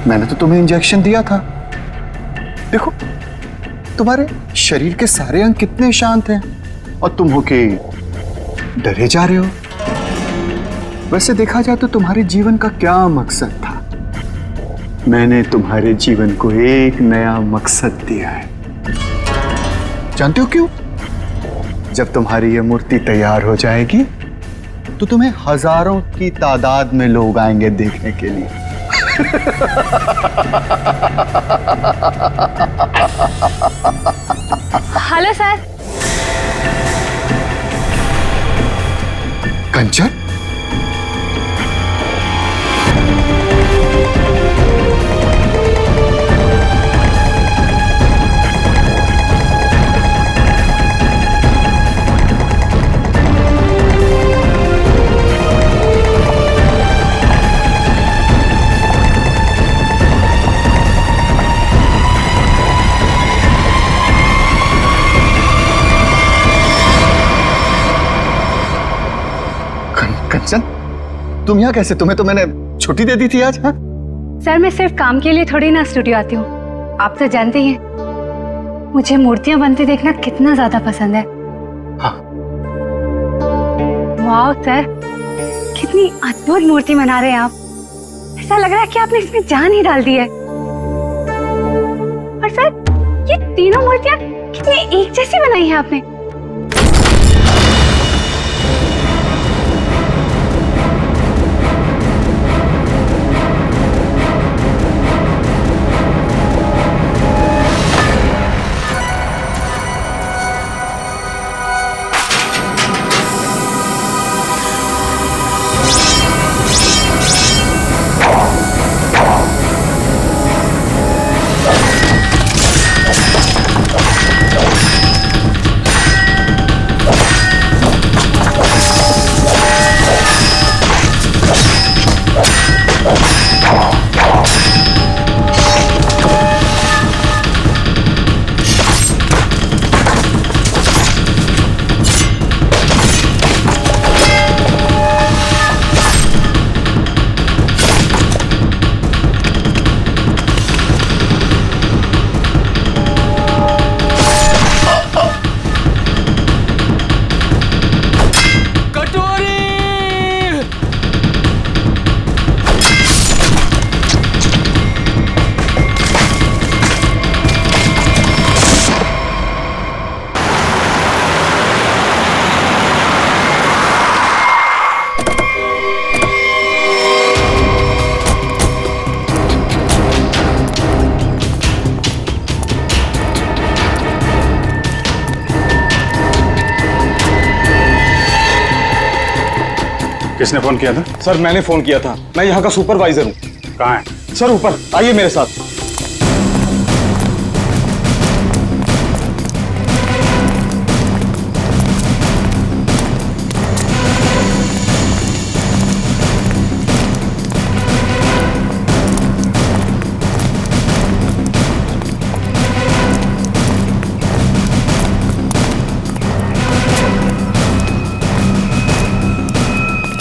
मैंने तो तुम्हें इंजेक्शन दिया था। देखो तुम्हारे शरीर के सारे अंग कितने शांत हैं और तुम हो के डरे जा रहे हो। वैसे देखा जाए तो तुम्हारे जीवन का क्या मकसद था? मैंने तुम्हारे जीवन को एक नया मकसद दिया है। जानते हो क्यों? जब तुम्हारी ये मूर्ति तैयार हो जाएगी तो तुम्हें हजारों की तादाद में लोग आएंगे देखने के लिए। Hello sir. कंचन, कंचन तुम यहाँ कैसे? तुम्हें तो मैंने छुट्टी दे दी थी आज। हाँ सर, मैं सिर्फ काम के लिए थोड़ी ना स्टूडियो आती हूँ। आप तो जानते ही हैं मुझे मूर्तियां बनते देखना कितना ज्यादा पसंद है। हाँ। वाह सर, कितनी अद्भुत मूर्ति बना रहे हैं आप। ऐसा लग रहा है कि आपने इसमें जान ही डाल दी है। और सर, ये तीनों मूर्तियां कितनी एक जैसी बनाई है आपने। किसने फोन किया था? सर मैंने फोन किया था। मैं यहाँ का सुपरवाइजर हूँ। कहाँ है? सर ऊपर आइए मेरे साथ।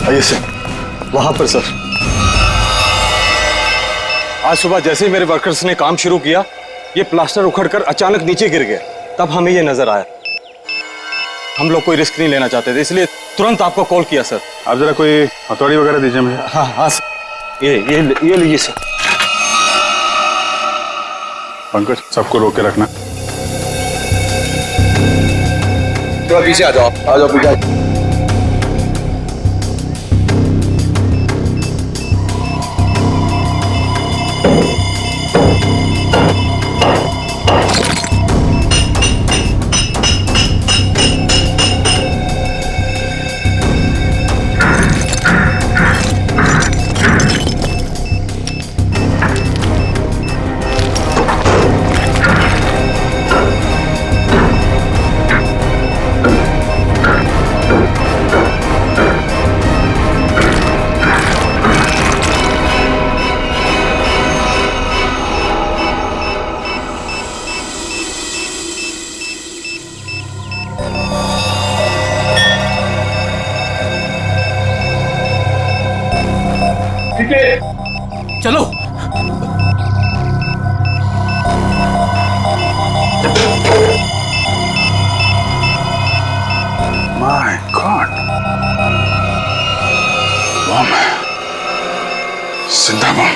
आइए सर, वहां पर सर। आज सुबह जैसे ही मेरे वर्कर्स ने काम शुरू किया, ये प्लास्टर उखड़कर अचानक नीचे गिर गया। तब हमें ये नजर आया। हम लोग कोई रिस्क नहीं लेना चाहते थे, इसलिए तुरंत आपको कॉल किया सर। आप जरा कोई हथौड़ी वगैरह दीजिए मुझे। हाँ हाँ सर, ये लीजिए सर। पंकज, सबको रोक के रखना। थोड़ा पीछे आ जाओ, पीछे। चलो माय गॉड, बम है, जिंदा बम।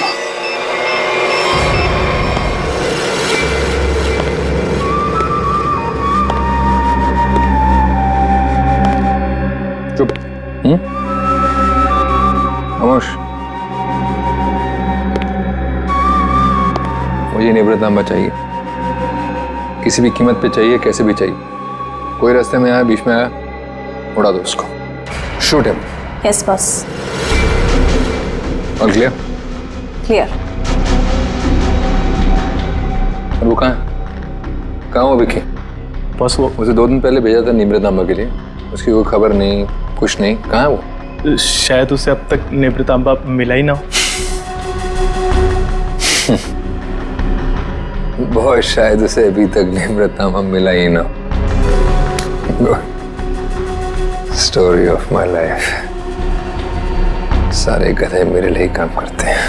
चुप। खामोश। मुझे निवृत्तांबा चाहिए, किसी भी कीमत पे चाहिए, कैसे भी चाहिए। कोई रास्ते में आया, बीच में आया, उड़ा दो उसको। Shoot him. Yes boss. और क्लियर? क्लियर। और वो कहाँ है? कहाँ वो विकी? बस वो उसे 2 दिन पहले भेजा था निवृत्तांबा के लिए, उसकी कोई खबर नहीं, कुछ नहीं। कहाँ है वो? शायद उसे अब तक निवृत्तांबा मिला ही ना हो। बहुत शायद उसे अभी तक निवृत्तांबा मिला ही ना। Story of my life. सारे गधे मेरे लिए ही काम करते हैं।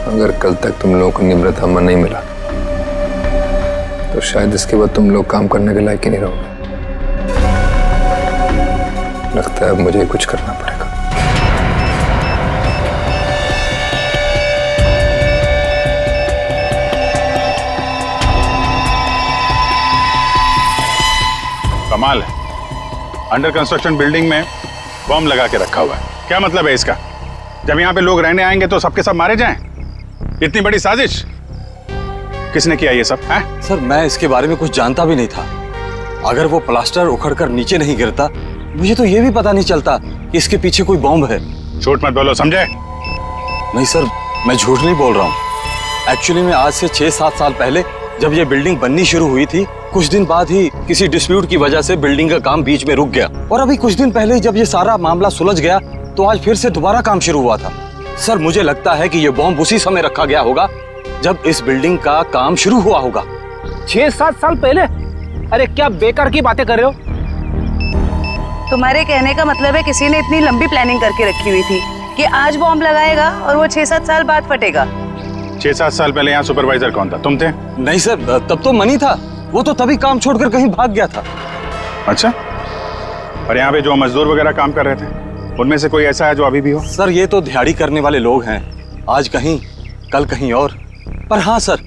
अगर कल तक तुम लोगों को निवृत्तांबा नहीं मिला तो शायद इसके बाद तुम लोग काम करने के लायक ही नहीं रहोगे। लगता है अब मुझे कुछ करना पड़ेगा। कमाल है, अंडर कंस्ट्रक्शन बिल्डिंग में बम लगा के रखा हुआ है। क्या मतलब है इसका? जब यहाँ पे लोग रहने आएंगे तो सबके सब मारे जाएं? इतनी बड़ी साजिश किसने किया ये सब है? सर मैं इसके बारे में कुछ जानता भी नहीं था। अगर वो प्लास्टर उखड़कर नीचे नहीं गिरता मुझे तो ये भी पता नहीं चलता कि इसके पीछे कोई बॉम्ब है। झूठ मत बोलो, समझे? नहीं सर, मैं झूठ नहीं बोल रहा हूँ। एक्चुअली में आज से 6-7 साल पहले जब ये बिल्डिंग बननी शुरू हुई थी, कुछ दिन बाद ही किसी डिस्प्यूट की वजह से बिल्डिंग का काम बीच में रुक गया। और अभी कुछ दिन पहले जब ये सारा मामला सुलझ गया तो आज फिर से दोबारा काम शुरू हुआ था। सर मुझे लगता है कि ये बॉम्ब उसी समय रखा गया होगा जब इस बिल्डिंग का काम शुरू हुआ होगा। 6-7 साल पहले? अरे क्या बेकार की बातें कर रहे हो? तुम्हारे कहने का मतलब है किसी ने इतनी लंबी प्लानिंग करके रखी हुई थी कि आज बॉम्ब लगाएगा और वो 6-7 साल बाद फटेगा। 6-7 साल पहले यहाँ सुपरवाइजर कौन था? तुम थे? नहीं सर, तब तो मनी था। वो तो तभी काम छोड़कर कहीं भाग गया था। अच्छा, और यहाँ पे जो मजदूर वगैरह काम कर रहे थे उनमें से कोई ऐसा है जो अभी भी हो? सर ये तो दिहाड़ी करने वाले लोग हैं, आज कहीं कल कहीं और। पर हाँ सर,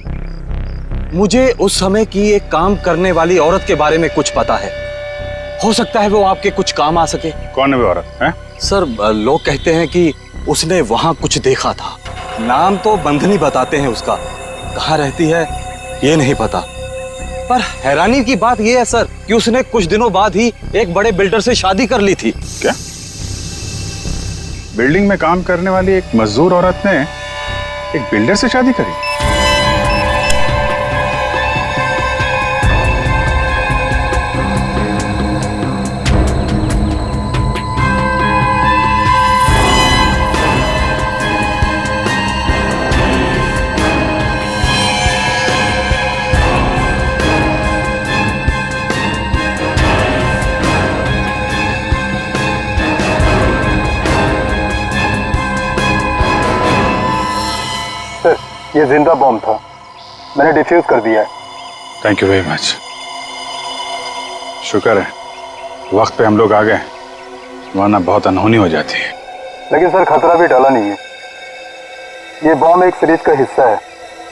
मुझे उस समय की एक काम करने वाली औरत के बारे में कुछ पता है। हो सकता है वो आपके कुछ काम आ सके। कौन है वो औरत है? सर लोग कहते हैं कि उसने वहां कुछ देखा था। नाम तो बंधनी बताते हैं उसका, कहाँ रहती है ये नहीं पता। पर हैरानी की बात यह है सर कि उसने कुछ दिनों बाद ही एक बड़े बिल्डर से शादी कर ली थी। क्या? बिल्डिंग में काम करने वाली एक मजदूर औरत ने एक बिल्डर से शादी करी? ये जिंदा बॉम्ब था, मैंने डिफ्यूज कर दिया है। Thank you very much. शुक्र है वक्त पे हम लोग आ गए, वरना बहुत अनहोनी हो जाती है। लेकिन सर खतरा भी टला नहीं है। ये बॉम्ब एक सीरीज का हिस्सा है।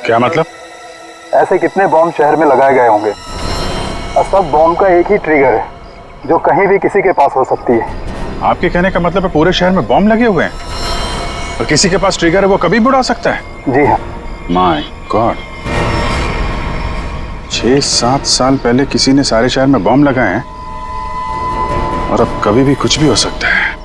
क्या मतलब? ऐसे कितने बॉम्ब शहर में लगाए गए होंगे और सब बॉम्ब का एक ही ट्रिगर है जो कहीं भी किसी के पास हो सकती है। आपके कहने का मतलब है पूरे शहर में बॉम्ब लगे हुए हैं और किसी के पास ट्रिगर है वो कभी भी उड़ा सकता है? जी हाँ। माय गॉड, 6-7 साल पहले किसी ने सारे शहर में बॉम्ब लगाए हैं और अब कभी भी कुछ भी हो सकता है।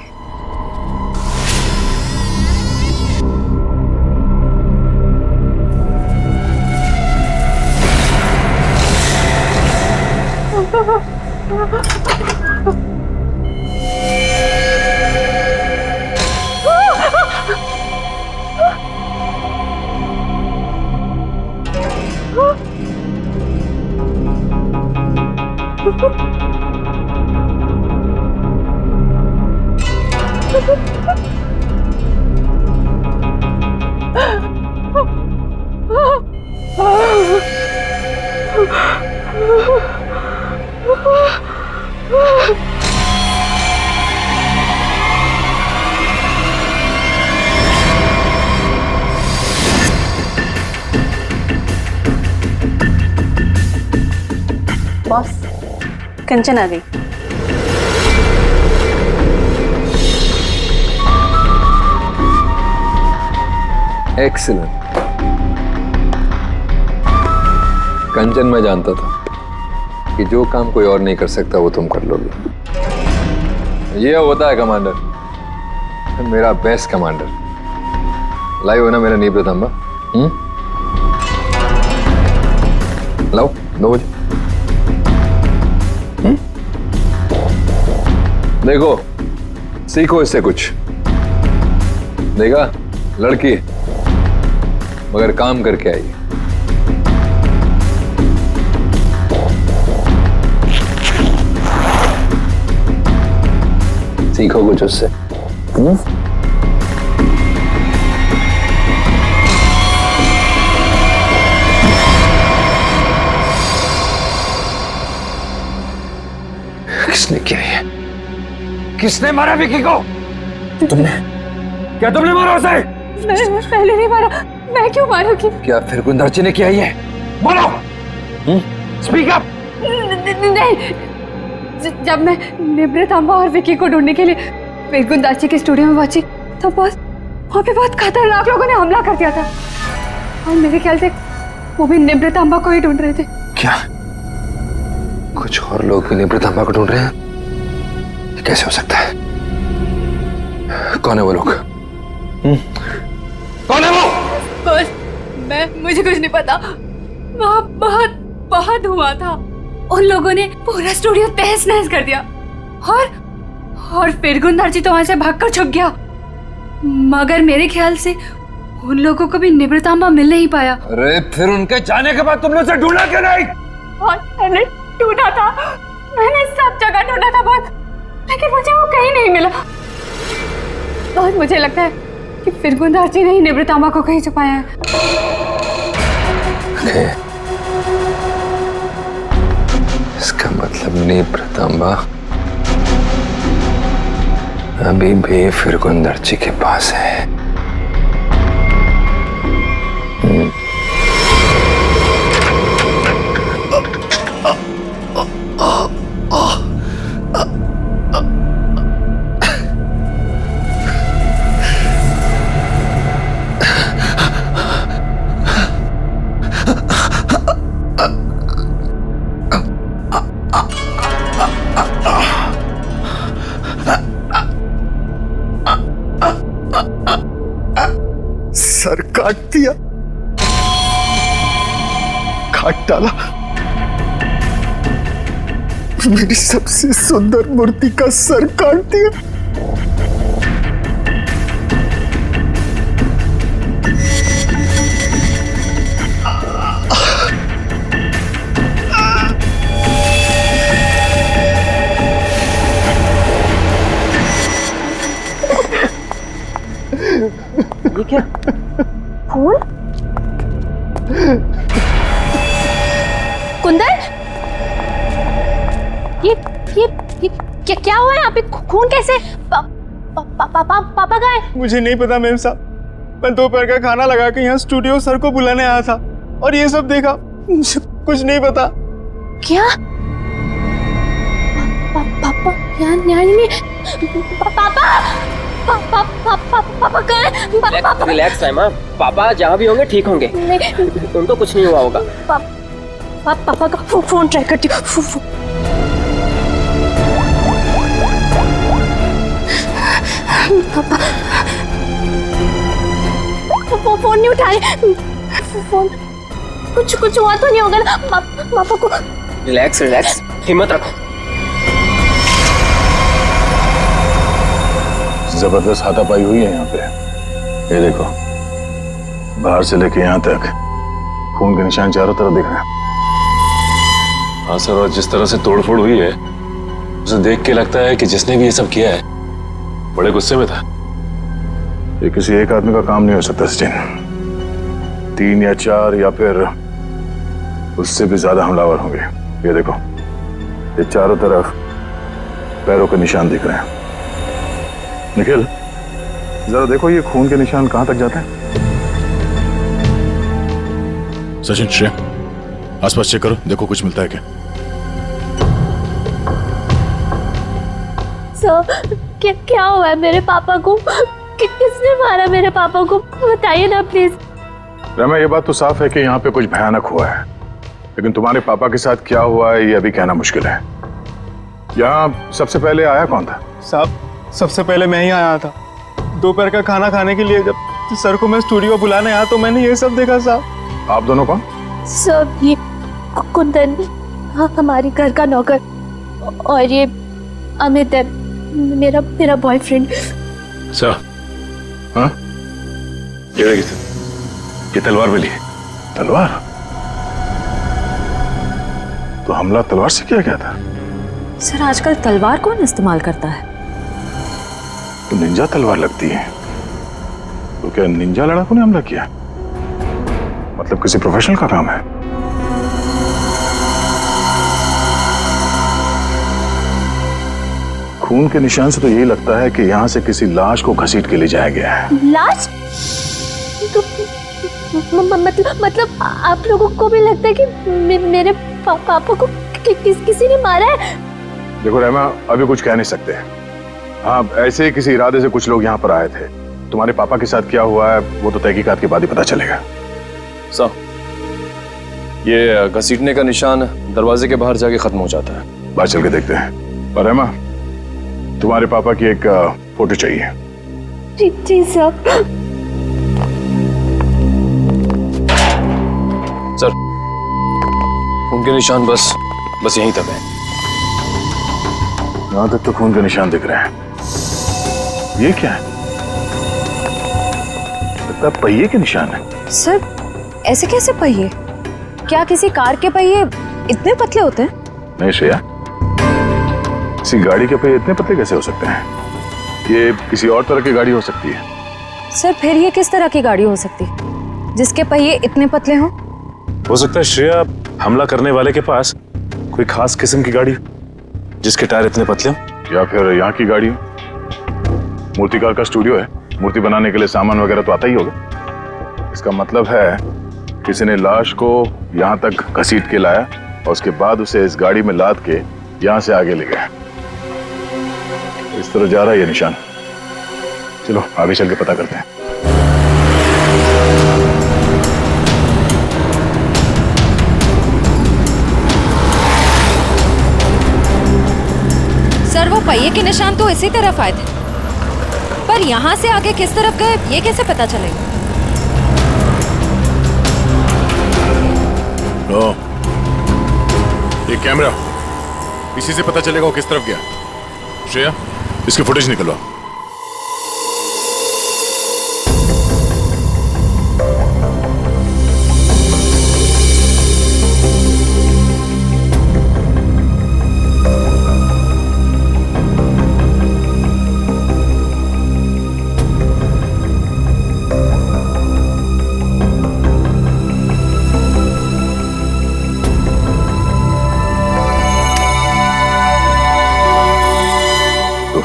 कंचन आ गई। एक्सीलेंट। कंचन, मैं जानता था कि जो काम कोई और नहीं कर सकता वो तुम कर लोगे। ये होता है कमांडर, मेरा बेस्ट कमांडर। लाइव हो ना मेरा नीब रतंबा? लाओ 2 बजे। देखो, सीखो इससे कुछ। देखा, लड़की मगर काम करके आई। सीखो कुछ उससे। किसने किया ये? किसने मारा विकी को? तुमने? क्या तुमने मारा उसे? मैं पहले नहीं मारा। मैं क्यों मारूंगी? क्या फिर गुंदरची ने किया ये? बोलो। Speak up. नहीं, जब मैं निवृतांबा और विकी को ढूंढने के लिए फिर गुंदाची के स्टूडियो में पहुंची तो वहाँ पे बहुत खतरनाक लोगों ने हमला कर दिया था और मेरे ख्याल से वो भी निवृतांबा को ही ढूंढ रहे थे। क्या कुछ और लोग भी निवृतांबा को ढूंढ रहे हैं? ये कैसे हो सकता है? कौन है वो लोग? कौन है वो? मुझे कुछ नहीं पता। वहाँ बहुत धुआं था। उन लोगों ने पूरा स्टूडियो तहस नहस कर दिया और फिर गुंदाची तो वहां से भागकर छुप गया। मगर मेरे ख्याल से उन लोगों को भी निवृतांबा मिल नहीं पाया। अरे फिर उनके जाने के बाद तुमने उसे ढूंढा क्यों नहीं? और मैंने ढूंढा था, मैंने सब जगह ढूंढा था बहुत, लेकिन मुझे वो कहीं नहीं मिला। और मुझे लगता है कि फिर गुंदाची ने ही निवृतांबा को कहीं छुपाया है। इसका मतलब निवृतांबा अभी भी फिर गुंदरची के पास है। सर काट दिया, काट डाला मेरी सबसे सुंदर मूर्ति का सर काट दिया। ये क्या? फूल? कुंदन, ये क्या हुआ है यहाँ पे? खून कैसे? पापा कहाँ है? मुझे नहीं पता मेम साहब। मैं दोपहर का खाना लगा के यहाँ स्टूडियो सर को बुलाने आया था और ये सब देखा। मुझे कुछ नहीं पता। क्या? पापा यहाँ नहीं। पापा कहाँ है? रिलैक्स साइमा, पापा जहाँ भी होंगे ठीक होंगे। उनको कुछ नहीं हुआ होगा। पापा का फोन ट्राई करती हूँ। पापा वो फोन नहीं उठाए। फोन कुछ हुआ तो नहीं होगा ना? पापा को रिलैक्स, हिम्मत रखो। जबरदस्त हाथापाई हुई है यहाँ पे। ये देखो, बाहर से लेके यहाँ तक खून के निशान चारों तरफ दिख रहे हैं। हाँ सर, और जिस तरह से तोड़फोड़ हुई है उसे देख के लगता है कि जिसने भी ये सब किया है बड़े गुस्से में था। ये किसी एक आदमी का काम नहीं हो सकता सचिन। 3 या 4 या फिर उससे भी ज्यादा हमलावर होंगे। ये देखो, ये चारों तरफ पैरों के निशान दिख रहे हैं। निखिल, जरा देखो ये खून के निशान कहां तक जाते हैं। सचिन, श्रेय, आसपास चेक करो, देखो कुछ मिलता है क्या। सर क्या हुआ है मेरे पापा को? किसने मारा मेरे पापा को? बताइए ना प्लीज। रमा, ये बात तो साफ है कि यहाँ पे कुछ भयानक हुआ है, लेकिन तुम्हारे पापा के साथ क्या हुआ है ये अभी कहना मुश्किल है। यहाँ सबसे पहले आया कौन था? साहब सबसे पहले मैं ही आया था। दोपहर का खाना खाने के लिए जब सर को मैं स्टूडियो बुलाने आया तो मैंने ये सब देखा। साहब आप दोनों कौन? सर ये कुंदन, हाँ हमारी घर का नौकर, और ये अमित है मेरा बॉयफ्रेंड। सर, हाँ? ये तलवार मिली है। तलवार? तो हमला तलवार से किया गया था? सर आजकल तलवार कौन इस्तेमाल करता है? तो निंजा तलवार लगती है। तो क्या निंजा लड़ाकों ने हमला किया? मतलब किसी प्रोफेशनल का काम है? खून के निशान से तो यही लगता है कि यहाँ से किसी लाश को घसीट के ले जाया गया है। लाश? तो मतलब आप लोगों को भी लगता है कि मेरे पापा को किसी ने मारा है? देखो रहमा, अभी कुछ कह नहीं सकते। हाँ, ऐसे ही किसी इरादे से कुछ लोग यहाँ पर आए थे। तुम्हारे पापा के साथ क्या हुआ है वो तो तहकीकात के बाद ही पता चलेगा। सर, ये घसीटने का निशान दरवाजे के बाहर जाके खत्म हो जाता है। बाहर चल के देखते हैं। और रहमा, तुम्हारे पापा की एक फोटो चाहिए। जी सर। सर, खून के निशान बस यहीं तक है। यहाँ तक तो खून के निशान दिख रहे हैं। ये क्या है? लगता है पहिए के निशान है। सर ऐसे कैसे पहिए? क्या किसी कार के पहिए इतने पतले होते हैं? नहीं श्रेया, किसी गाड़ी के पहिए इतने पतले कैसे हो सकते हैं? ये किसी और तरह की गाड़ी हो सकती है। सर फिर ये किस तरह की गाड़ी हो सकती है जिसके पहिए इतने पतले हों? हो सकता है श्रेया, हमला करने वाले के पास कोई खास किस्म की गाड़ी जिसके टायर इतने पतले हो। या फिर यहाँ की गाड़ी हो। मूर्तिकार का स्टूडियो है, मूर्ति बनाने के लिए सामान वगैरह तो आता ही होगा। इसका मतलब है किसी ने लाश को यहाँ तक घसीट के लाया और उसके बाद उसे इस गाड़ी में लाद के यहाँ से आगे ले गया। इस तरह जा रहा है ये निशान। चलो आगे चल के पता करते हैं। सर वो पहिए के निशान तो इसी तरफ आए थे, पर यहाँ से आगे किस तरफ गए ये कैसे पता चलेगा? ये कैमरा, इसी से पता चलेगा वो किस तरफ गया। श्रेया, इसकी फुटेज निकलवा।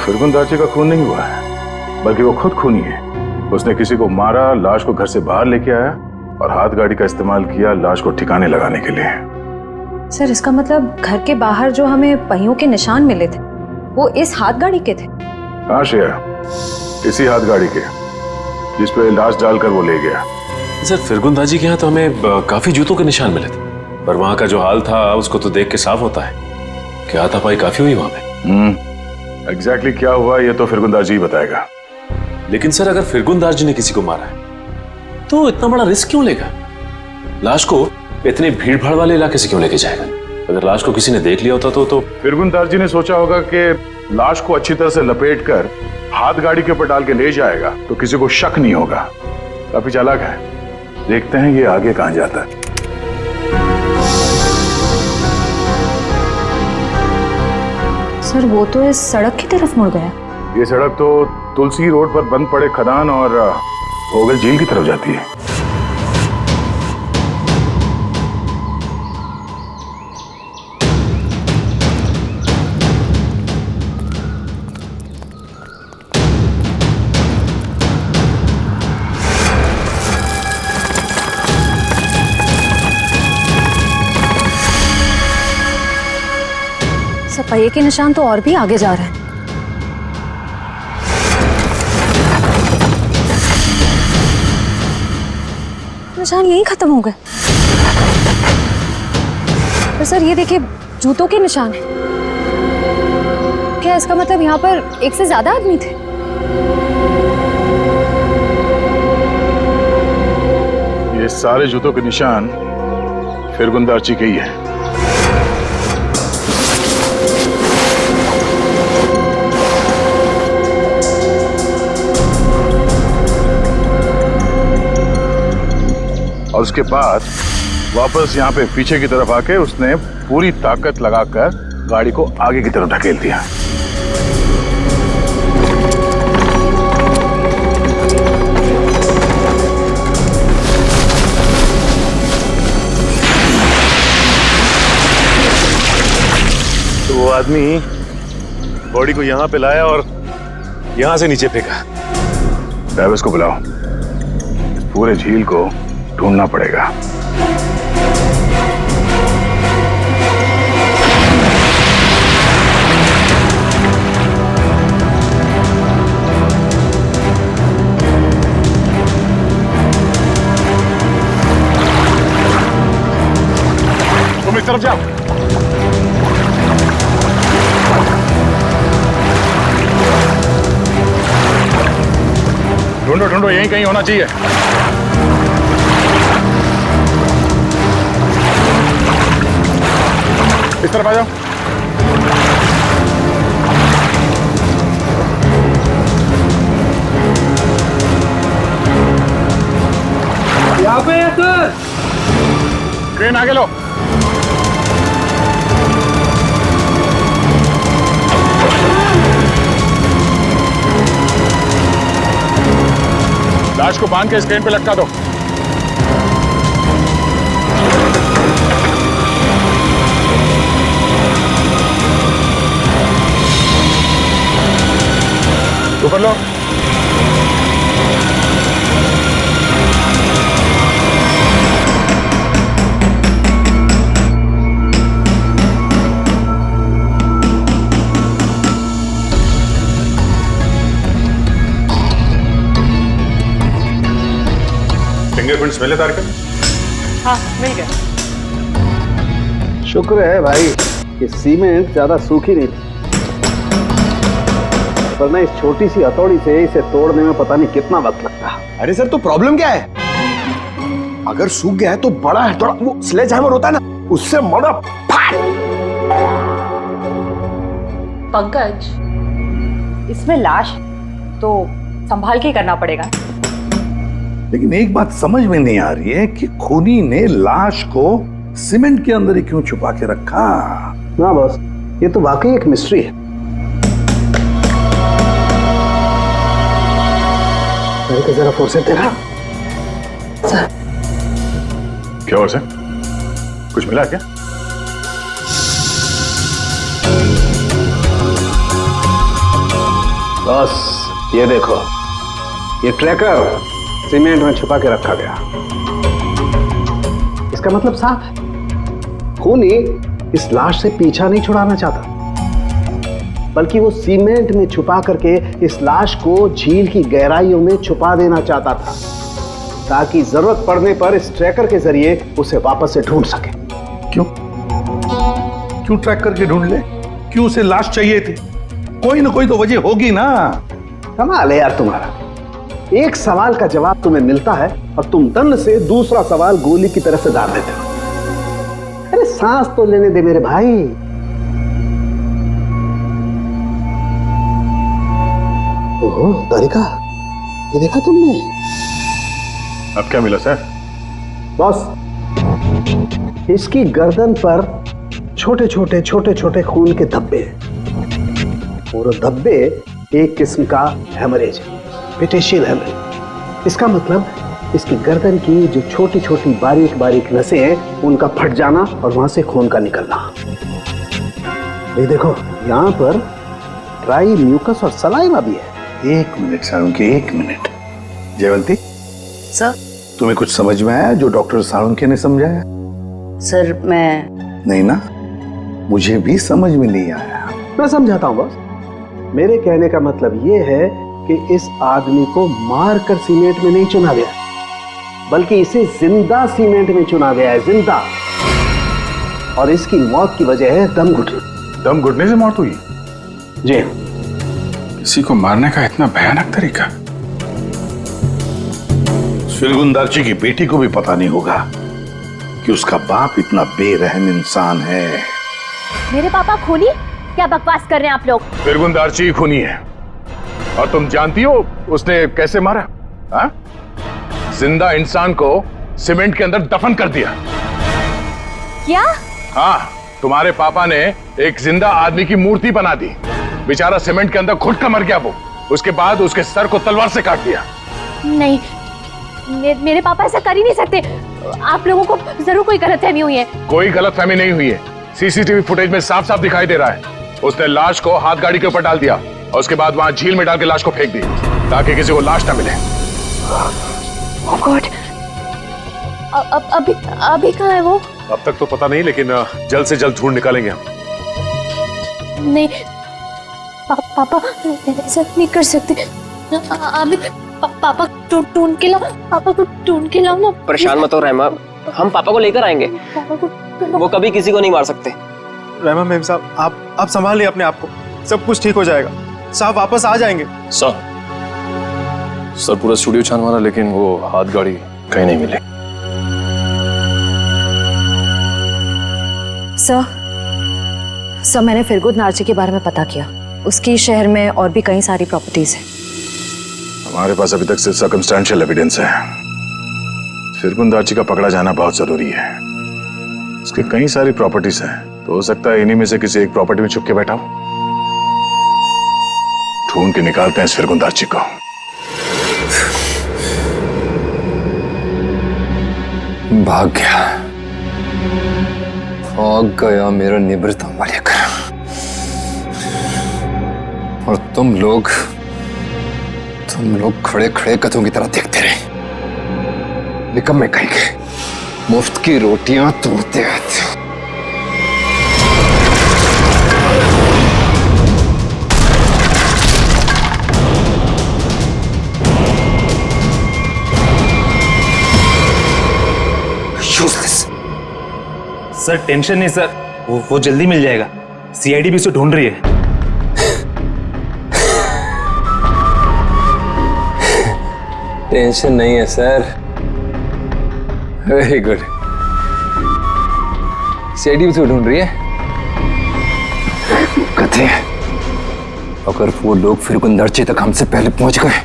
फिरगुन दाची का खून नहीं हुआ है, बल्कि वो खुद खूनी है। उसने किसी को मारा, लाश को घर से बाहर लेके आया और हाथ गाड़ी का इस्तेमाल किया लाश को ठिकाने लगाने के लिए। सर इसका मतलब घर के बाहर जो हमें पहियों के निशान मिले थे वो इस हाथ गाड़ी के थे? हाँ श्रेया, इसी हाथ गाड़ी के जिस पे लाश डालकर वो ले गया। सर फिरगुन दाजी के यहाँ तो हमें काफी जूतों के निशान मिले थे, पर वहाँ का जो हाल था उसको तो देख के साफ होता है कि हाथापाई काफी हुई वहाँ पे। एग्जैक्टली क्या हुआ ये तो फिरगुंदार जी बताएगा। लेकिन सर अगर फिरगुंदार जी ने किसी को मारा है तो इतना बड़ा रिस्क क्यों लेगा? लाश को इतने भीड़ भाड़ वाले इलाके से क्यों लेके जाएगा? अगर लाश को किसी ने देख लिया होता तो फिरगुंदार जी ने सोचा होगा कि लाश को अच्छी तरह से लपेट कर हाथ गाड़ी के ऊपर डाल के ले जाएगा तो किसी को शक नहीं होगा। काफी चालाक है। देखते हैं ये आगे कहां जाता है। सर वो तो इस सड़क की तरफ मुड़ गया। ये सड़क तो तुलसी रोड पर बंद पड़े खदान और भोगल झील की तरफ जाती है। पहिए के निशान तो और भी आगे जा रहे हैं। निशान यहीं खत्म हो गए। पर सर ये देखिए, जूतों के निशान है। क्या इसका मतलब यहाँ पर एक से ज्यादा आदमी थे? ये सारे जूतों के निशान फिरगुंदारची के ही है। और उसके बाद वापस यहाँ पे पीछे की तरफ आके उसने पूरी ताकत लगाकर गाड़ी को आगे की तरफ ढकेल दिया। तो वो आदमी बॉडी को यहां पे लाया और यहां से नीचे फेंका। ड्राइवर्स को बुलाओ, इस पूरे झील को ढूंढना पड़ेगा। तुम इस तरफ जाओ। ढूंढो ढूंढो, यहीं कहीं होना चाहिए। इस तरफ आ जाओ। यहाँ पे है सर। क्रेन आगे लो। लाश को बांध के इस क्रेन पे लटका दो। ऊपर लो। फिंगरप्रिंट्स मिले तारकन? हाँ, मिल गया। शुक्र है भाई कि सीमेंट ज्यादा सूखी नहीं थी, वरना इस छोटी सी हथौड़ी से इसे तोड़ने में पता नहीं कितना वक्त लगता। अरे सर, तो प्रॉब्लम क्या है? अगर सूख गया है तो बड़ा हथौड़ा, वो स्लेज हैमर होता है ना, उससे मड़ा फाड़। पंकज, इसमें लाश तो संभाल के करना पड़ेगा। लेकिन एक बात समझ में नहीं आ रही है कि खूनी ने लाश को सीमेंट के अंदर ही क्यों छुपा के रखा? ना बॉस, ये तो वाकई एक मिस्ट्री है। मेरे जरा फुर्सत दे रहा। क्या हुआ सर? कुछ मिला क्या? बॉस, ये देखो, ये ट्रैकर सीमेंट में छुपा के रखा गया। इसका मतलब साफ है, खूनी इस लाश से पीछा नहीं छुड़ाना चाहता, बल्कि वो सीमेंट में छुपा करके इस लाश को झील की गहराइयों में छुपा देना चाहता था, ताकि जरूरत पड़ने पर इस ट्रैकर के जरिए उसे वापस से ढूंढ सके। क्यों क्यों ट्रैक करके ढूंढ ले? क्यों उसे लाश चाहिए थी? कोई ना कोई तो वजह होगी ना। कमाल है यार तुम्हारा, एक सवाल का जवाब तुम्हें मिलता है और तुम दंड से दूसरा सवाल गोली की तरह से दाग देते हो। अरे सांस तो लेने दे मेरे भाई। ओहो तारिका, ये देखा तुमने? अब क्या मिला सर? बॉस, इसकी गर्दन पर छोटे छोटे खून के धब्बे हैं, और धब्बे एक किस्म का हेमरेज है, पेटेशियल हेमरेज। इसका मतलब इसकी गर्दन की जो छोटी छोटी बारीक नसें हैं, उनका फट जाना और वहां से खून का निकलना। ये देखो, यहाँ पर ड्राई म्यूकस और सलाइवा भी है। एक मिनट साळुंके, एक मिनट। जयवंती सर, तुम्हें कुछ समझ में आया जो डॉक्टर साळुंके ने समझाया? सर मैं नहीं ना, मुझे भी समझ में नहीं आया। मैं समझाता हूँ बॉस। मेरे कहने का मतलब ये है कि इस आदमी को मार कर सीमेंट में नहीं चुना गया, बल्कि इसे जिंदा सीमेंट में चुना गया है, जिंदा। और इसकी मौत की वजह है दम घुटना। दम घुटने से मौत हुई? जी। किसी को मारने का इतना भयानक तरीका? फिरगुंदारची की बेटी को भी पता नहीं होगा कि उसका बाप इतना बेरहम इंसान है। मेरे पापा खूनी? क्या बकवास कर रहे हैं आप लोग? फिरगुंदारची खूनी है। और तुम जानती हो उसने कैसे मारा? हा? जिंदा इंसान को सीमेंट के अंदर दफन कर दिया। क्या? हाँ, तुम्हारे पापा ने एक जिंदा आदमी की मूर्ति बना दी। बेचारा सीमेंट के अंदर घुट कर मर गया वो। उसके बाद उसके सर को तलवार से काट दिया। नहीं, मेरे पापा ऐसा कर ही नहीं सकते। आप लोगों को जरूर कोई गलतफहमी हुई है। कोई गलतफहमी नहीं हुई है। सीसीटीवी फुटेज में साफ साफ दिखाई दे रहा है। उसने लाश को हाथ गाड़ी के ऊपर डाल दिया और उसके बाद वहां झील में डाल के लाश को फेंक दी ताकि किसी को लाश ना मिले। Oh God! अभी कहाँ है वो? अब तक तो पता नहीं, लेकिन जल्द से जल्द ढूंढ निकालेंगे हम। नहीं, पापा ऐसा नहीं कर सकते। अभी पापा ढूंढ के लाओ, पापा को ढूंढ के लाओ ना। परेशान मत हो रहमा, हम पापा को लेकर आएंगे। पापा को वो कभी किसी को नहीं मार सकते। रहमा मेम साहब, आप संभालिए अपने आप को, सब कुछ ठीक हो जाएगा। साहब वापस आ जाएंगे। सर पूरा स्टूडियो छान मारा, लेकिन वो हाथ गाड़ी कहीं नहीं मिले। सर मैंने फिरगुंदारची के बारे में पता किया। उसकी शहर में और भी कई सारी प्रॉपर्टीज हैं। हमारे पास अभी तक सिर्फ सर्कमस्टेंशियल एविडेंस है। फिरगुंदारची का पकड़ा जाना बहुत जरूरी है। उसके कई सारी प्रॉपर्टीज हैं, तो हो सकता है इन्हीं में से किसी एक प्रॉपर्टी में छुप के बैठा हो। ढूंढ के निकालते हैं इस फिरगुंदारची को। भाग गया मेरा निवृत्त लेकर। और तुम लोग खड़े खड़े कथों की तरह देखते रहे। निकम्मे कहेंगे, मुफ्त की रोटियां तोड़ते रहते हो। सर टेंशन नहीं सर, वो जल्दी मिल जाएगा। सीआईडी भी उसे ढूंढ रही है। टेंशन नहीं है सर। Very good. सीआईडी भी तो ढूंढ रही है। कहते हैं अगर वो लोग फिरगुंदारची तक हमसे पहले पहुंच गए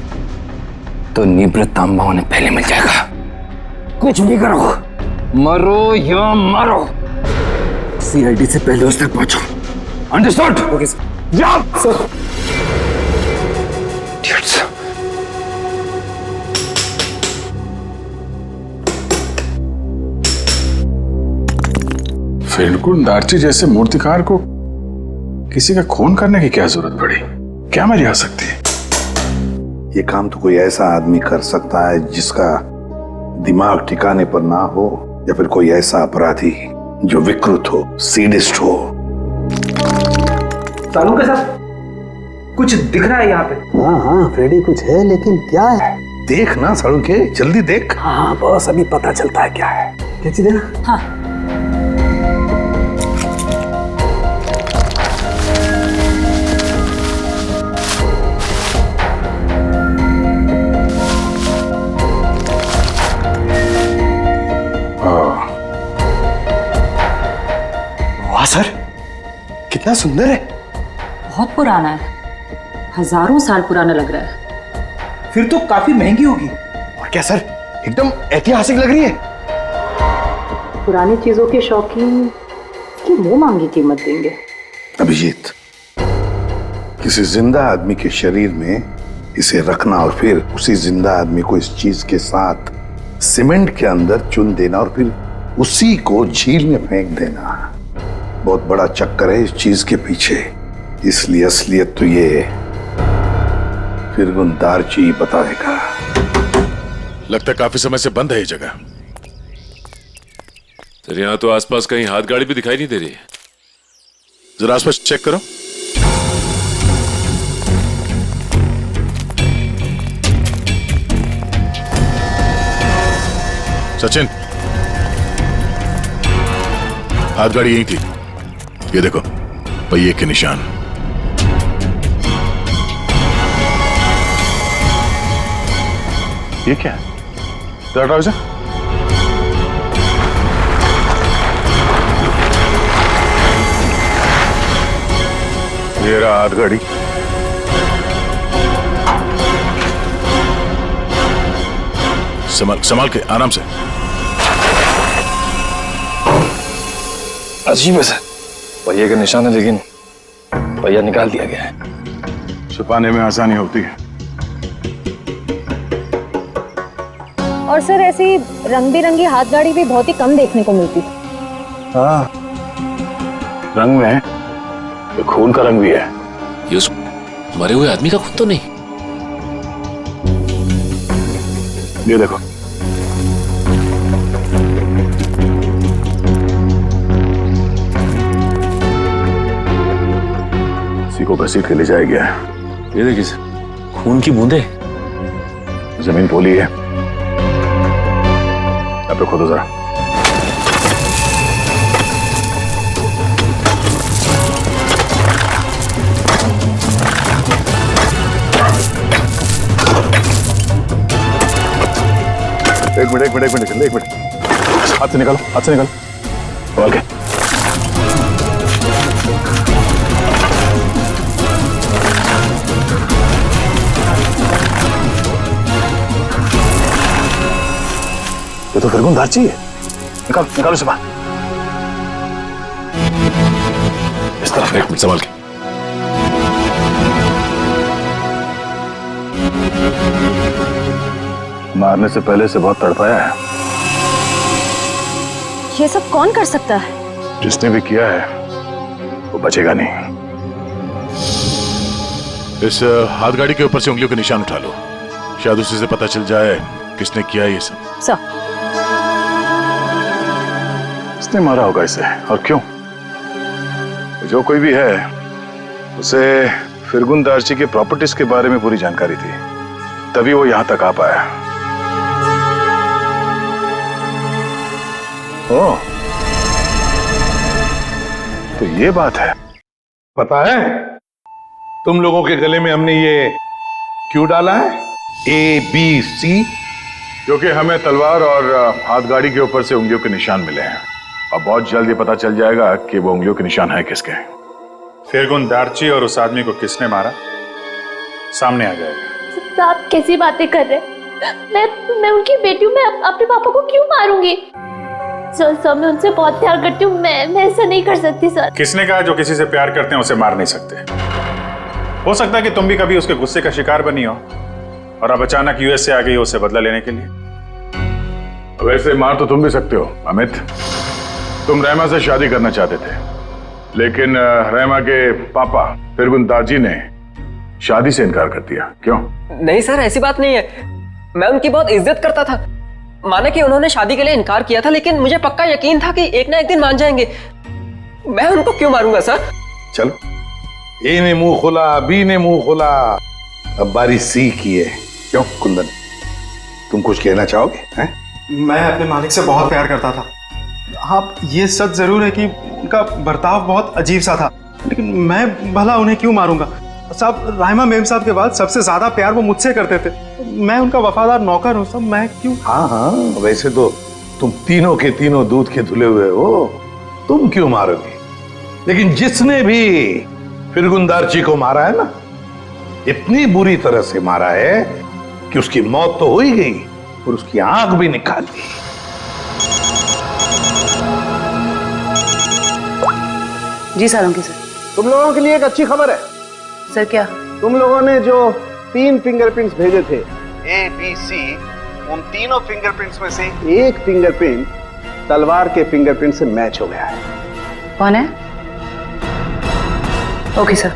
तो निवृत्त तांबा उन्हें पहले मिल जाएगा। कुछ भी करो, मरो या मारो, सीआईडी से पहले उस तक पहुंचो। अंडरस्टूड? Okay sir. जाओ सर। फिरगुंदारची जैसे मूर्तिकार को किसी का खून करने की क्या जरूरत पड़ी? क्या मर्जी आ सकती है? ये काम तो कोई ऐसा आदमी कर सकता है जिसका दिमाग ठिकाने पर ना हो, या फिर कोई ऐसा अपराधी जो विकृत हो, सीडिस्ट हो। सालू के साथ कुछ दिख रहा है यहाँ पे। हाँ फ्रेडी, कुछ है, लेकिन क्या है? देख ना सालू के, जल्दी देख। हाँ बस अभी पता चलता है क्या है। क्या चीज है ना? हाँ सर कितना सुंदर है। बहुत पुराना है, हजारों साल पुराना लग रहा है। फिर तो काफी महंगी होगी। और क्या सर, एकदम ऐतिहासिक लग रही है। पुरानी चीजों के शौकीन की मुंह मांगी कीमत देंगे। अभिजीत, किसी जिंदा आदमी के शरीर में इसे रखना और फिर उसी जिंदा आदमी को इस चीज के साथ सीमेंट के अंदर चुन देना और फिर उसी को झील में फेंक देना, बहुत बड़ा चक्कर है इस चीज के पीछे। इसलिए असलियत तो ये फिरगुंदारची बताएगा। लगता है काफी समय से बंद है ये जगह। सर यहाँ तो आसपास कहीं हाथ गाड़ी भी दिखाई नहीं दे रही है। जरा आसपास चेक करो। सचिन, हाथ गाड़ी यही थी, ये देखो पहिए के निशान। ये क्या है? हटाओ इसे। ये रहा हाथ गाड़ी। संभाल के, आराम से। अजीब है सर, पहिए के निशान है लेकिन पहिया निकाल दिया गया है। छुपाने में आसानी होती है। और सर ऐसी रंग बिरंगी हाथ गाड़ी भी बहुत ही कम देखने को मिलती। हाँ, रंग में ये खून का रंग भी है। ये उस मरे हुए आदमी का खून तो नहीं? ये देखो, इसी को घसीट के ले जाया गया है। ये देखिए खून की बूंदे। जमीन पोली है, यहाँ पे खोदो जरा। एक मिनट, हाथ से निकालो, ओके। ये तो फिरगुन दाची है। निकालो इसे बाहर। इस तरफ। एक मिनट, संभाल के। मारने से पहले से बहुत तड़पाया है। ये सब कौन कर सकता है? जिसने भी किया है वो बचेगा नहीं। इस हाथ गाड़ी के ऊपर से उंगलियों के निशान उठा लो, शायद उसी से पता चल जाए किसने किया ये सब। सर, किसने मारा होगा इसे और क्यों? जो कोई भी है, उसे फिरगुन दार्ची के प्रॉपर्टीज के बारे में पूरी जानकारी थी, तभी वो यहां तक आ पाया। ओह, तो ये बात है। पता है तुम लोगों के गले में हमने ये क्यों डाला है? ABC, क्योंकि हमें तलवार और हाथ गाड़ी के ऊपर से उंगलियों के निशान मिले हैं और बहुत जल्द ये पता चल जाएगा कि वो उंगलियों के निशान है किसके। फिरगुन दार्ची और उस आदमी को किसने मारा, सामने आ जाएगा। आप कैसी बातें कर रहे हैं? मैं उनकी बेटी हूँ, मैं अपने पापा को क्यों मारूंगी? सर मैं उनसे बहुत प्यार करती हूँ, मैं ऐसा नहीं कर सकती सर। किसने कहा जो किसी से प्यार करते हैं उसे मार नहीं सकते? हो सकता है कि तुम भी कभी उसके गुस्से का शिकार बनी हो और अब अचानक यूएस से आ गई हो उसे बदला लेने के लिए। वैसे मार तो तुम भी सकते हो अमित। तुम रहमा से शादी करना चाहते थे, लेकिन रहमा के पापा फिरगुन दार्जी ने शादी से इनकार कर दिया। क्यों? नहीं सर, ऐसी बात नहीं है। मैं उनकी बहुत इज्जत करता था। माना कि उन्होंने शादी के लिए इनकार किया था, लेकिन मुझे पक्का यकीन था कि एक ना एक दिन मान जाएंगे। मैं उनको क्यों मारूंगा सर? चलो, ए ने मुंह खोला, बी ने मुंह खोला, अब बारी सी की है। क्यों कुंदन, तुम कुछ कहना चाहोगे? हैं? मैं अपने मालिक से बहुत प्यार करता था। हाँ, ये सच जरूर है कि उनका बर्ताव बहुत अजीब सा था, लेकिन मैं भला उन्हें क्यों मारूंगा? साहब, राहिमा मेम साहब के बाद सबसे ज्यादा प्यार वो मुझसे करते थे। मैं उनका वफादार नौकर हूँ, सब मैं क्यों? हाँ, वैसे तो तुम तीनों के तीनों दूध के धुले हुए हो, तुम क्यों मारोगे? लेकिन जिसने भी फिरगुन दार्ची को मारा है ना, इतनी बुरी तरह से मारा है कि उसकी मौत तो हो ही गई और उसकी आंख भी निकाल दी। जी सारंगी सर। तुम लोगों के लिए एक अच्छी खबर है। सर क्या? तुम लोगों ने जो 3 फिंगरप्रिंट्स भेजे थे, ABC, उन तीनों फिंगरप्रिंट्स में से एक फिंगरप्रिंट तलवार के फिंगरप्रिंट से मैच हो गया है। कौन है? Okay sir.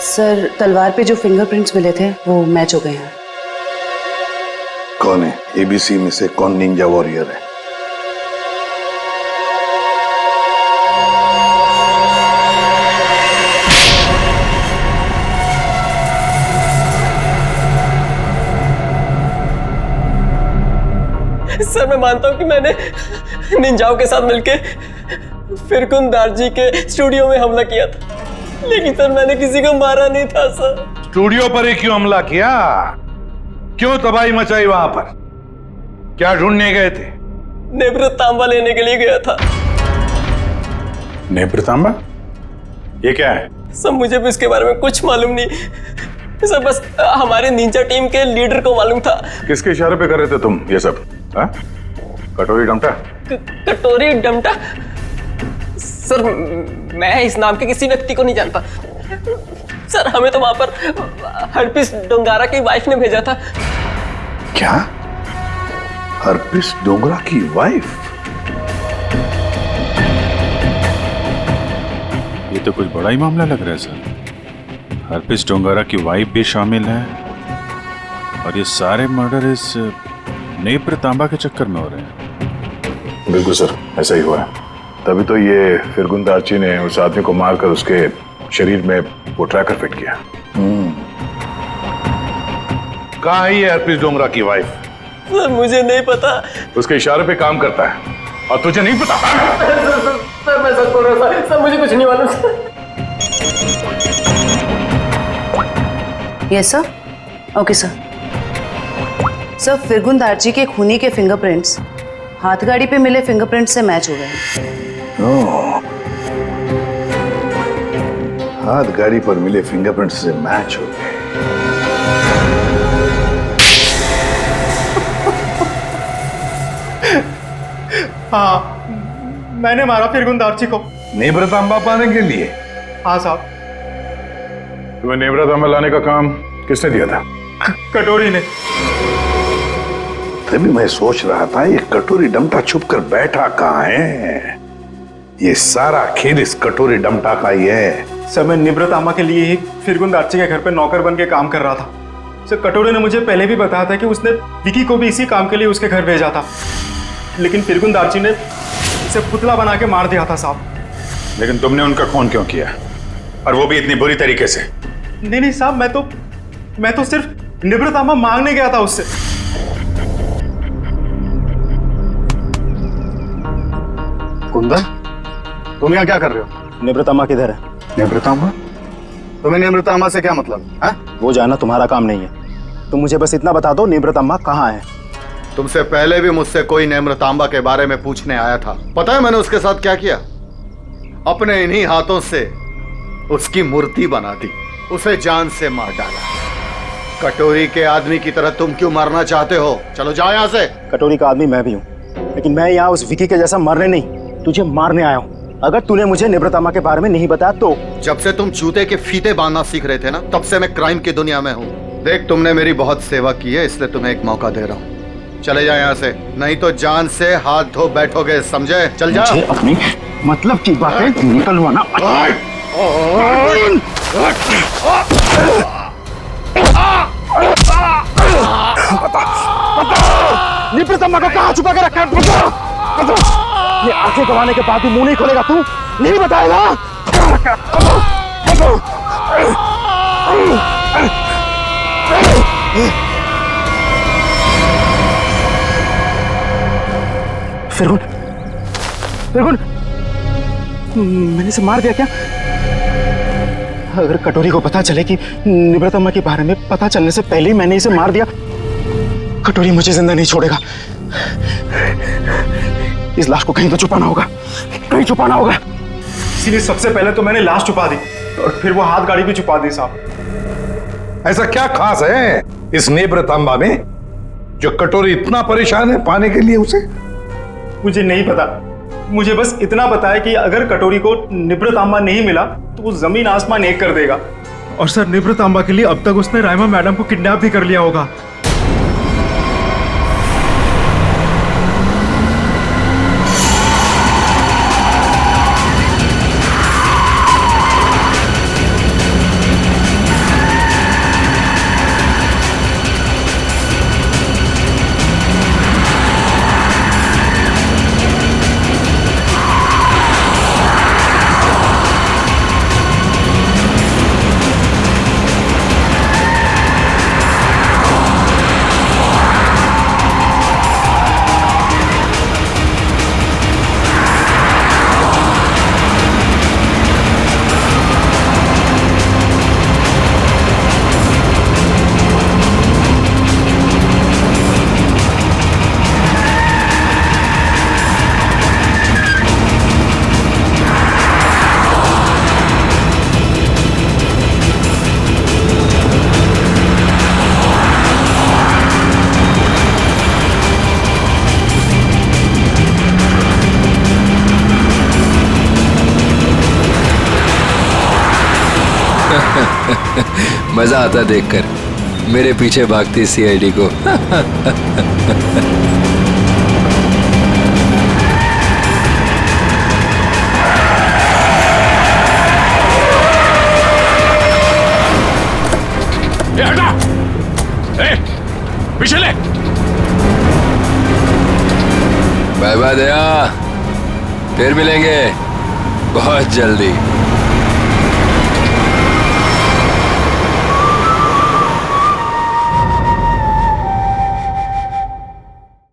सर, तलवार पे जो फिंगरप्रिंट्स मिले थे वो मैच हो गए हैं। कौन है ABC में से? कौन निंजा वॉरियर है? सर मैं मानता हूँ कि मैंने निंजाओं के साथ मिलके फिरकुन दार्जी के स्टूडियो में हमला किया था, लेकिन सर मैंने किसी को मारा नहीं था सर। स्टूडियो पर ही क्यों हमला किया? क्यों तबाही मचाई वहां पर? क्या ढूंढने गए थे? नेब्र तांबा लेने के लिए गया था। नेब्र तांबा? ये क्या है? सर मुझे भी इसके बारे में कुछ मालूम नहीं सर, बस हमारे निंजा टीम के लीडर को मालूम था। किसके इशारे पे कर रहे थे तुम ये सब? हाँ? कटोरी डमटा? कटोरी डमटा? सर मैं इस नाम के किसी व्यक्ति को नहीं जानता सर। हमें तो वहां पर हरपिस डोंगारा की वाइफ ने भेजा था। क्या? हरपिस डोंगरा की वाइफ? ये तो कुछ बड़ा ही मामला लग रहा है सर। हरपिस डोंगारा की वाइफ भी शामिल है और ये सारे मर्डर इस नेब्र तांबा के चक्कर में हो रहे हैं। बिल्कुल सर, ऐसा ही हुआ है। तभी तो ये फिरगुन दार्ची ने उस आदमी को मारकर उसके शरीर में वो ट्रैकर फिट किया। कहाँ है ये हरपिस डोंगरा की वाइफ? सर मुझे नहीं पता। उसके इशारे पे काम करता है और तुझे नहीं पता? सर मैं सच बोल रहा हूँ सर, मुझे कुछ नहीं मालूम sir. Yes sir. Okay sir. Sir फिरगुन दार्जी के खूनी के फिंगरप्रिंट्स हाथगाड़ी पे मिले फिंगरप्रिंट से मैच हो गए। हाथ गाड़ी पर मिले फिंगरप्रिंट से मैच हो गए। हाँ, मैंने मारा फिरगुन दार्जी को। नेब्र तांबा पाने के लिए? हाँ साहब। तुम्हें नेब्र तांबा लाने का काम किसने दिया था? कटोरी ने। तभी मैं सोच रहा था ये कटोरी डमटा छुप कर बैठा कहाँ है। ये सारा खेल इस कटोरी डमटा का ही है। सर मैं निब्र तांबा के लिए ही फिरगुन दार्ची के घर पे नौकर बन के काम कर रहा था। सर कटोरी ने मुझे पहले भी बताया था कि उसने विकी को भी इसी काम के लिए उसके घर भेजा था, लेकिन फिरगुन दार्ची ने उसे पुतला बना के मार दिया था साहब। लेकिन तुमने उनका खून क्यों किया, और वो भी इतनी बुरी तरीके से? नहीं साहब, मैं तो सिर्फ निब्र तांबा मांगने गया था उससे। कुंदन, तुम यहाँ क्या कर रहे हो? निवृतामा किधर है? निवृतामा? तुम्हें निवृतामा से क्या मतलब है? वो जानना तुम्हारा काम नहीं है। तुम मुझे बस इतना बता दो निवृतामा कहाँ है। तुमसे पहले भी मुझसे कोई निवृतामा के बारे में पूछने आया था। पता है मैंने उसके साथ क्या किया? अपने इन्हीं हाथों से उसकी मूर्ति बना दी, उसे जान से मार डाला। कटोरी के आदमी की तरह तुम क्यों मरना चाहते हो? चलो जाओ यहाँ से। कटोरी का आदमी मैं भी हूँ, लेकिन मैं यहाँ उस विकी के जैसा मरने नहीं, तुझे मारने आया हूँ। अगर तूने मुझे निवृतामा के बारे में नहीं बताया तो। जब से तुम जूते के फीते बांधना सीख रहे थे ना, तब से मैं क्राइम की दुनिया में हूँ। देख, तुमने मेरी बहुत सेवा की है, इसलिए तुम्हें एक मौका दे रहा हूँ। चले जाओ यहाँ से, नहीं तो जान से हाथ धो बैठोगे, समझे? चल जाओ। अपनी मतलब की बातें निकलवाना। निवृतामा को कहाँ छुपा के रखा है? बता। ये आंखें गवाने के बाद भी मुंह नहीं खोलेगा तू? नहीं बताएगा? फिरगुन, फिरगुन, मैंने इसे मार दिया क्या? अगर कटोरी को पता चले कि निवृतामा के बारे में पता चलने से पहले ही मैंने इसे मार दिया, कटोरी मुझे जिंदा नहीं छोड़ेगा। इस लाश को कहीं तो छुपाना होगा, कहीं छुपाना होगा। इसीलिए सबसे पहले तो मैंने लाश छुपा दी और फिर वो हाथ गाड़ी भी छुपा दी साहब। ऐसा क्या खास है इस नेब्र तांबा में जो कटोरी इतना परेशान है पाने के लिए उसे? मुझे नहीं पता, मुझे बस इतना पता है कि अगर कटोरी को निब्र तांबा नहीं मिला तो वो जमीन आसमान एक कर देगा। और सर निब्र तांबा के लिए अब तक उसने राइमा मैडम को किडनैप भी कर लिया होगा। मजा आता देखकर मेरे पीछे भागती सीआईडी को। ये हटा! ए, पीछे ले! बाय बाय दया, फिर मिलेंगे बहुत जल्दी।